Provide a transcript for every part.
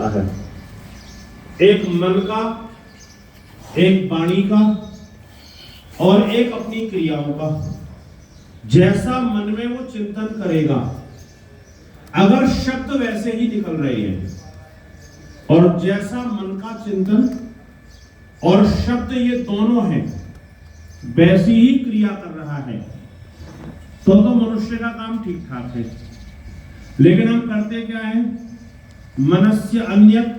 होता है, एक मन का, एक वाणी का और एक अपनी क्रियाओं का। जैसा मन में वो चिंतन करेगा, अगर शब्द वैसे ही निकल रहे हैं और जैसा मन का चिंतन और शब्द ये दोनों हैं वैसी ही क्रिया कर रहा है तो मनुष्य का काम ठीक ठाक है। लेकिन हम करते क्या है, मनस्य अन्यत,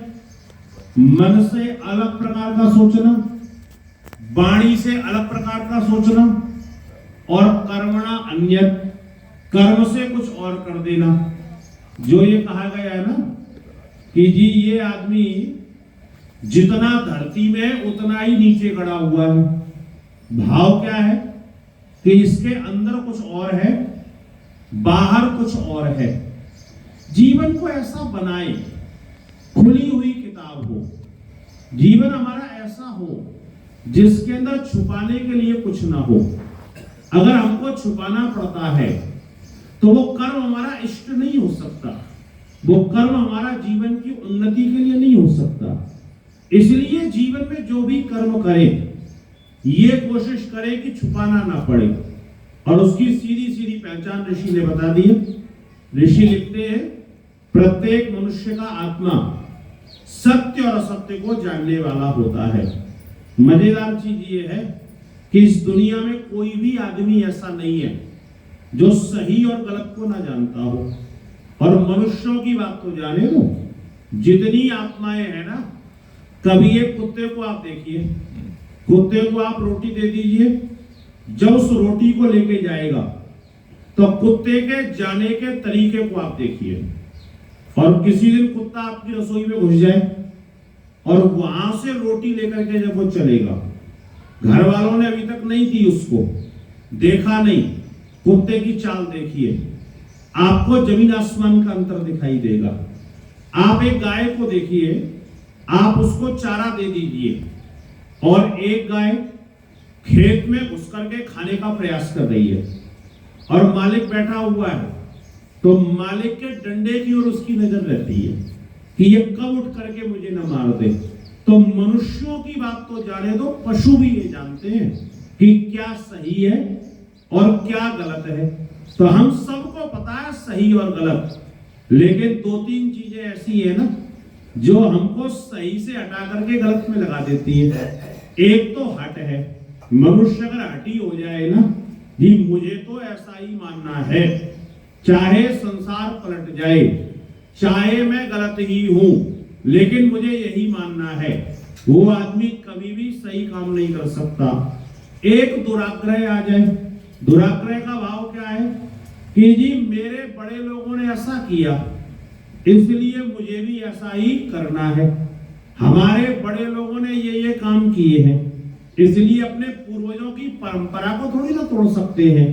मन से अलग प्रकार का सोचना, वाणी से अलग प्रकार का सोचना और कर्मणा अन्यत, कर्म से कुछ और कर देना। जो ये कहा गया है ना कि जी ये आदमी जितना धरती में उतना ही नीचे गड़ा हुआ है, भाव क्या है कि इसके अंदर कुछ और है, बाहर कुछ और है। जीवन को ऐसा बनाए, खुली हुई किताब हो, जीवन हमारा ऐसा हो जिसके अंदर छुपाने के लिए कुछ ना हो। अगर हमको छुपाना पड़ता है तो वो कर्म हमारा इष्ट नहीं हो सकता, वो कर्म हमारा जीवन की उन्नति के लिए नहीं हो सकता। इसलिए जीवन में जो भी कर्म करे ये कोशिश करे कि छुपाना ना पड़े। और उसकी सीधी सीधी पहचान ऋषि ने बता दी है। ऋषि लिखते हैं प्रत्येक मनुष्य का आत्मा सत्य और असत्य को जानने वाला होता है। मजेदार चीज ये है कि इस दुनिया में कोई भी आदमी ऐसा नहीं है जो सही और गलत को ना जानता हो। और मनुष्यों की बात तो जाने दो, जितनी आत्माएं हैं ना, कभी एक कुत्ते को आप देखिए, कुत्ते को आप रोटी दे दीजिए, जब उस रोटी को लेके जाएगा तो कुत्ते के जाने के तरीके को आप देखिए। और किसी दिन कुत्ता आपकी रसोई में घुस जाए और वहां से रोटी लेकर के जब वो चलेगा, घर वालों ने अभी तक नहीं दी उसको, देखा नहीं, कुत्ते की चाल देखिए, आपको जमीन आसमान का अंतर दिखाई देगा। आप एक गाय को देखिए, आप उसको चारा दे दीजिए और एक गाय खेत में घुस करके खाने का प्रयास कर रही है और मालिक बैठा हुआ है, तो मालिक के डंडे की ओर उसकी नजर रहती है कि ये कब उठ करके मुझे न मार दे। तो मनुष्यों की बात तो जाने दो, पशु भी ये जानते हैं कि क्या सही है और क्या गलत है। तो हम सबको पता है सही और गलत, लेकिन दो तीन चीजें ऐसी है ना जो हमको सही से हटा करके गलत में लगा देती है। एक तो हट है, मनुष्य अगर हटी हो जाए ना जी, मुझे तो ऐसा ही मानना है, चाहे संसार पलट जाए, चाहे मैं गलत ही हूं, लेकिन मुझे यही मानना है, वो आदमी कभी भी सही काम नहीं कर सकता। एक दुराग्रह आ जाए, दुराग्रह का भाव क्या है कि जी मेरे बड़े लोगों ने ऐसा किया इसलिए मुझे भी ऐसा ही करना है, हमारे बड़े लोगों ने ये काम किए हैं इसलिए अपने पूर्वजों की परंपरा को थोड़ी ना तोड़ सकते हैं।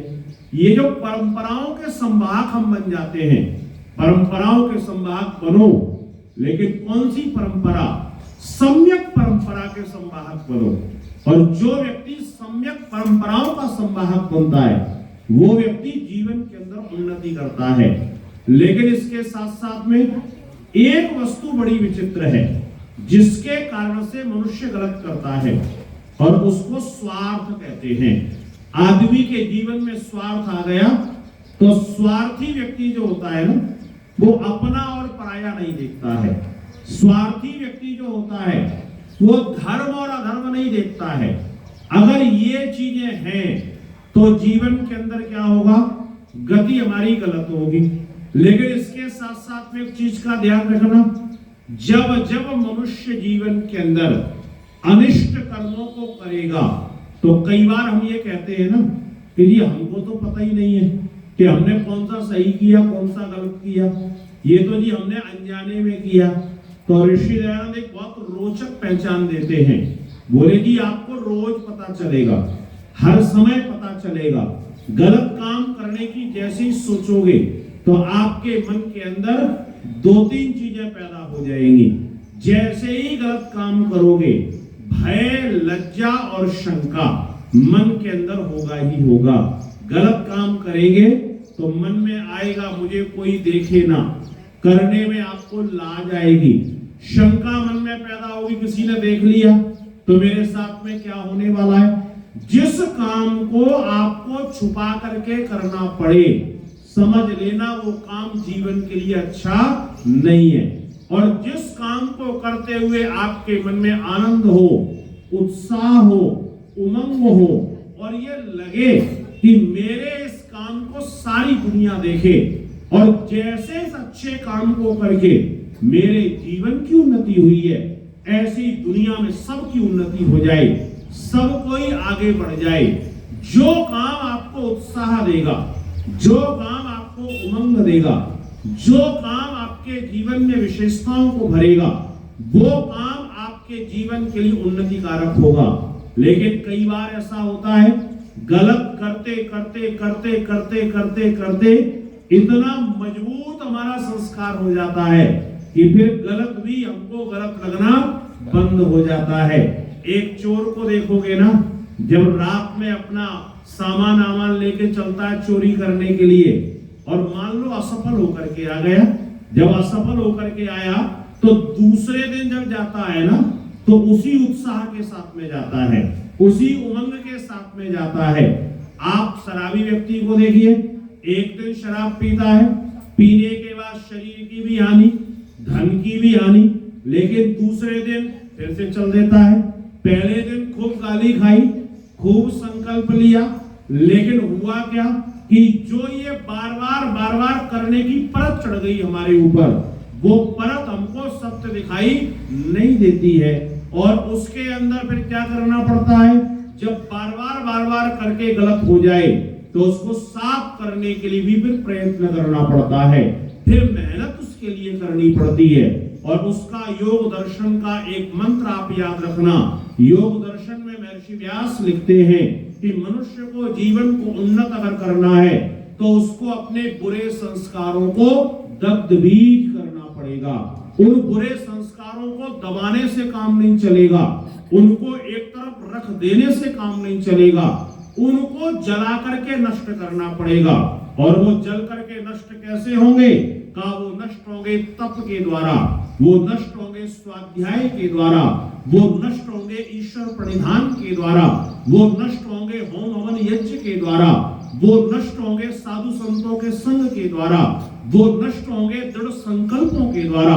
ये जो परंपराओं के संवाहक हम बन जाते हैं, परंपराओं के संवाहक बनो, लेकिन कौन सी परंपरा? सम्यक परंपरा के संवाहक बनो। और जो व्यक्ति सम्यक परंपराओं का संवाहक बनता है वो व्यक्ति जीवन के अंदर उन्नति करता है। लेकिन इसके साथ साथ में एक वस्तु बड़ी विचित्र है जिसके कारण से मनुष्य गलत करता है और उसको स्वार्थ कहते हैं। आदमी के जीवन में स्वार्थ आ गया तो स्वार्थी व्यक्ति जो होता है ना वो अपना और पराया नहीं देखता है। स्वार्थी व्यक्ति जो होता है वो धर्म और अधर्म नहीं देखता है। अगर ये चीजें हैं तो जीवन के अंदर क्या होगा? गति हमारी गलत होगी। लेकिन इसके साथ साथ में एक चीज का ध्यान रखना, जब जब मनुष्य जीवन के अंदर अनिष्ट कर्मों को करेगा तो कई बार हम ये कहते हैं ना कि जी हमको तो पता ही नहीं है कि हमने कौन सा सही किया कौन सा गलत किया, ये तो जी हमने अनजाने में किया। तो ऋषि दयानंद एक बहुत रोचक पहचान देते हैं, बोले जी आपको रोज पता चलेगा, हर समय पता चलेगा। गलत काम करने की जैसे ही सोचोगे तो आपके मन के अंदर दो तीन चीजें पैदा हो जाएंगी। जैसे ही गलत काम करोगे भय, लज्जा और शंका मन के अंदर होगा ही होगा। गलत काम करेंगे तो मन में आएगा मुझे कोई देखे ना, करने में आपको लाज आएगी, शंका मन में पैदा होगी, किसी ने देख लिया तो मेरे साथ में क्या होने वाला है। जिस काम को आपको छुपा करके करना पड़े, समझ लेना वो काम जीवन के लिए अच्छा नहीं है। और जिस काम को करते हुए आपके मन में आनंद हो, उत्साह हो, उमंग हो और ये लगे कि मेरे इस काम को सारी दुनिया देखे और जैसे इस अच्छे काम को करके मेरे जीवन की उन्नति हुई है, ऐसी दुनिया में सबकी उन्नति हो जाए, सब कोई आगे बढ़ जाए। जो काम आपको उत्साह देगा, जो काम आपको उमंग देगा, जो काम आपके जीवन में विशेषताओं को भरेगा, वो काम आपके जीवन के लिए उन्नति कारक होगा। लेकिन कई बार ऐसा होता है, गलत करते करते करते करते करते करते इतना मजबूत हमारा संस्कार हो जाता है कि फिर गलत भी हमको गलत लगना बंद हो जाता है। एक चोर को देखोगे ना, जब रात में अपना सामान आमान लेके चलता है चोरी करने के लिए और मान लो असफल होकर के आ गया, जब असफल होकर के आया तो दूसरे दिन जब जाता है ना, तो उसी उत्साह के साथ में जाता है, उसी उमंग के साथ में जाता है। आप शराबी व्यक्ति को देखिए, एक दिन शराब पीता है, पीने के बाद शरीर की भी हानि, धन की भी हानि, लेकिन दूसरे दिन फिर से चल देता है। पहले दिन खूब गाली खाई, खूब संकल्प लिया, लेकिन हुआ क्या कि जो ये बार बार करने की परत चढ़ गई हमारे ऊपर, वो परत हमको सत्य दिखाई नहीं देती है और उसके अंदर फिर क्या करना पड़ता है, जब बार बार करके गलत हो जाए तो उसको साफ करने के लिए भी फिर प्रयत्न करना पड़ता है, फिर मेहनत उसके लिए करनी पड़ती है। और उसका योग दर्शन का एक मंत्र आप याद रखना, योग दर्शन में महर्षि व्यास लिखते हैं कि मनुष्य को जीवन को उन्नत अगर करना है तो उसको अपने बुरे संस्कारों को दग्ध भी करना पड़ेगा। उन बुरे संस्कारों को दबाने से काम नहीं चलेगा, उनको एक तरफ रख देने से काम नहीं चलेगा, उनको जला करके नष्ट करना पड़ेगा। और वो जल करके नष्ट कैसे होंगे का, वो नष्ट होंगे तप के द्वारा, वो नष्ट होंगे स्वाध्याय के द्वारा, वो नष्ट होंगे ईश्वर प्रणिधान के द्वारा, वो नष्ट होंगे होम हवन यज्ञ के द्वारा, वो नष्ट होंगे साधु संतों के संग के द्वारा, वो नष्ट होंगे दृढ़ संकल्पों के द्वारा।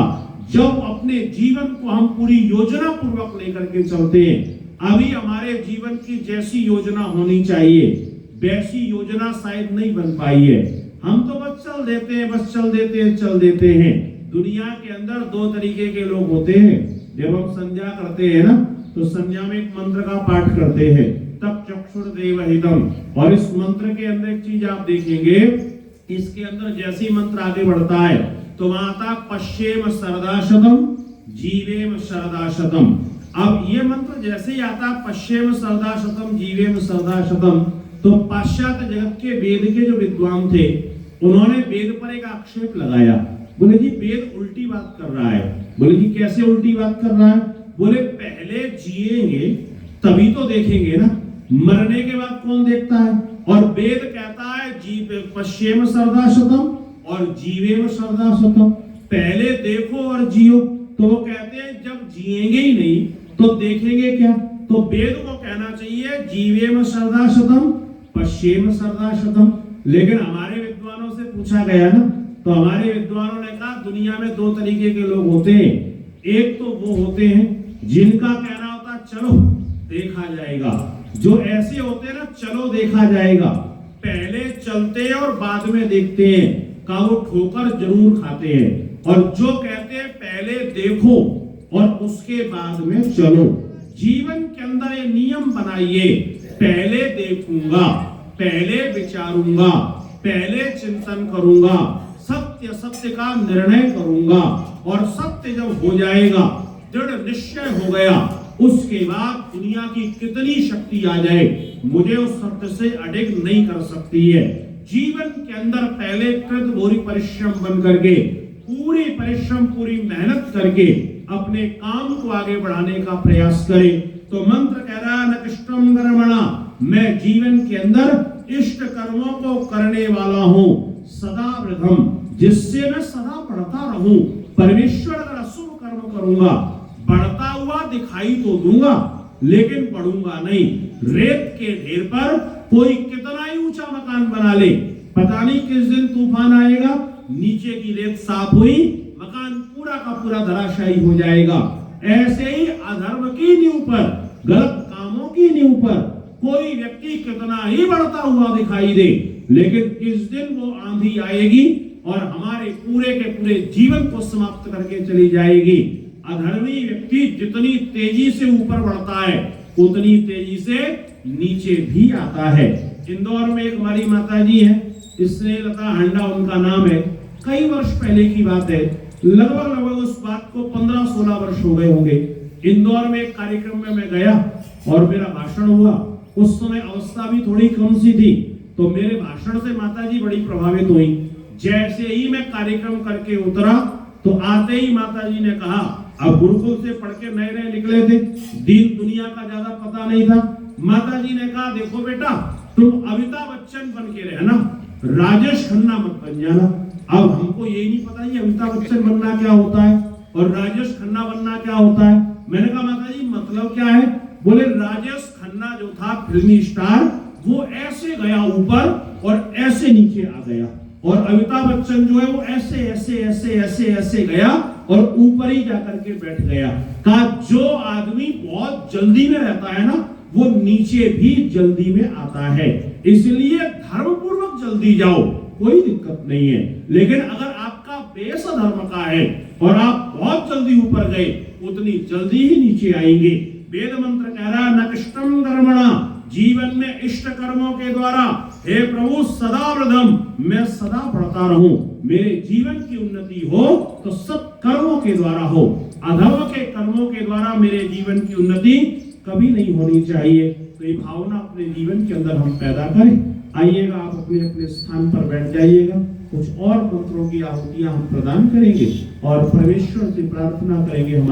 जब अपने जीवन को हम पूरी योजना पूर्वक लेकर के चलते हैं, अभी हमारे जीवन की जैसी योजना होनी चाहिए वैसी योजना शायद नहीं बन पाई है। हम तो बस चल देते हैं, बस चल देते हैं। दुनिया के अंदर दो तरीके के लोग होते हैं। जब हम संध्या करते हैं ना, तो संध्या में एक मंत्र का पाठ करते हैं, तब चक्षुर्देव हितम। और इस मंत्र के अंदर एक चीज आप देखेंगे, इसके अंदर जैसे ही मंत्र आगे बढ़ता है तो वहां आता पश्येम शरदाशतम जीवेम शरदाशतम। अब ये मंत्र जैसे ही आता पश्येम शरदाशतम जीवेम शरदाशतम, तो पाश्चात्य जगत के वेद के जो विद्वान थे उन्होंने वेद पर एक आक्षेप लगाया। बोले जी वेद उल्टी बात कर रहा है। बोले जी कैसे उल्टी बात कर रहा है? बोले पहले जिएंगे तभी तो देखेंगे ना, मरने के बाद कौन देखता है? और वेद कहता है जीव पश्येम शरदाशतम और जीवेम शरदाशतम, पहले देखो और जियो। तो वो कहते हैं जब जिएंगे ही नहीं तो देखेंगे क्या? तो वेद को कहना चाहिए जीवेम शरदाशतम पश्येम शरदाशतम। लेकिन हमारे विद्वानों से पूछा गया ना, तो हमारे विद्वानों ने कहा दुनिया में दो तरीके के लोग होते हैं। एक तो वो होते हैं जिनका कहना होता चलो देखा जाएगा, जो ऐसे होते हैं ना चलो देखा जाएगा, पहले चलते हैं और बाद में देखते हैं, का वो ठोकर जरूर खाते हैं। और जो कहते हैं पहले देखो और उसके बाद में चलो, जीवन के अंदर ये नियम बनाइए, पहले देखूंगा, पहले विचारूंगा, पहले चिंतन करूंगा, सत्य सत्य का निर्णय करूंगा, और सत्य जब हो जाएगा, दृढ़ निश्चय हो गया, उसके बाद दुनिया की कितनी शक्ति आ जाए मुझे उस सत्य से अडिग नहीं कर सकती है। जीवन के अंदर पहले कृत भूरि परिश्रम बन करके, पूरी परिश्रम पूरी मेहनत करके अपने काम को आगे बढ़ाने का प्रयास करें। तो मंत्र कह रहा है न कष्टम कर्मणा, मैं जीवन के अंदर इष्ट कर्मों को करने वाला हूँ, सदा वृद्धम, जिससे मैं सदा बढ़ता रहूं। परमेश्वर अगर अशुभ कर्म करूंगा, बढ़ता हुआ दिखाई तो दूंगा लेकिन बढ़ूंगा नहीं। रेत के ढेर पर कोई कितना ही ऊंचा मकान बना ले, पता नहीं किस दिन तूफान आएगा, नीचे की रेत साफ हुई, मकान पूरा का पूरा धराशायी हो जाएगा। ऐसे ही अधर्म की नींव पर, गलत कामों की नींव पर कोई व्यक्ति कितना ही बढ़ता हुआ दिखाई दे, लेकिन किस दिन वो आंधी आएगी और हमारे पूरे के पूरे जीवन को समाप्त करके चली जाएगी। अधर्मी व्यक्ति जितनी तेजी से ऊपर बढ़ता है उतनी तेजी से नीचे भी आता है। इंदौर में एक हमारी माता जी है, स्नेहलता हंडा उनका नाम है। कई वर्ष पहले की बात है, लगभग उस बात को 15-16 वर्ष हो गए होंगे। इंदौर में एक कार्यक्रम में मैं गया और मेरा भाषण हुआ। उस समय अवस्था भी थोड़ी कम सी थी, तो मेरे भाषण से माता जी बड़ी प्रभावित हुई। जैसे ही मैं कार्यक्रम करके उतरा तो आते ही माता जी ने कहा, अब गुरुकुल से पढ़ के नए नए निकले थे, दीन दुनिया का ज्यादा पता नहीं था। माता जी ने कहा, देखो बेटा, तुम अमिताभ बच्चन बन के रहना, राजेश खन्ना मत बन जाना। अब हमको यही नहीं पता ये अमिताभ बच्चन बनना क्या होता है और राजेश खन्ना बनना क्या होता है। मैंने कहा माता जी मतलब क्या है? बोले राजेश खन्ना जो था फिल्मी स्टार, वो ऐसे गया ऊपर और ऐसे नीचे आ गया, और अमिताभ बच्चन जो है वो ऐसे ऐसे ऐसे ऐसे ऐसे गया और ऊपर ही जाकर के बैठ गया। कहा जो आदमी बहुत जल्दी में रहता है ना, वो नीचे भी जल्दी में आता है। इसलिए धर्म पूर्वक जल्दी जाओ, कोई दिक्कत नहीं है। लेकिन अगर आपका बेस धर्म का है और आप बहुत जल्दी ऊपर गए, उतनी जल्दी ही नीचे आएंगे। वेद मंत्र कह रहा है, न कष्टम कर्मणा, जीवन में इष्ट कर्मों के द्वारा हे प्रभु सदा वृद्धम, मैं सदा बढ़ता रहूं। मेरे जीवन की उन्नति हो तो सब कर्मों के द्वारा हो, अधर्म के कर्मों के द्वारा मेरे जीवन की उन्नति कभी नहीं होनी चाहिए। तो ये भावना अपने जीवन के अंदर हम पैदा करें। आइएगा, आप अपने अपने स्थान पर बैठ जाइएगा। कुछ और मंत्रों की आहुतियां हम प्रदान करेंगे और परमेश्वर से प्रार्थना करेंगे हमारे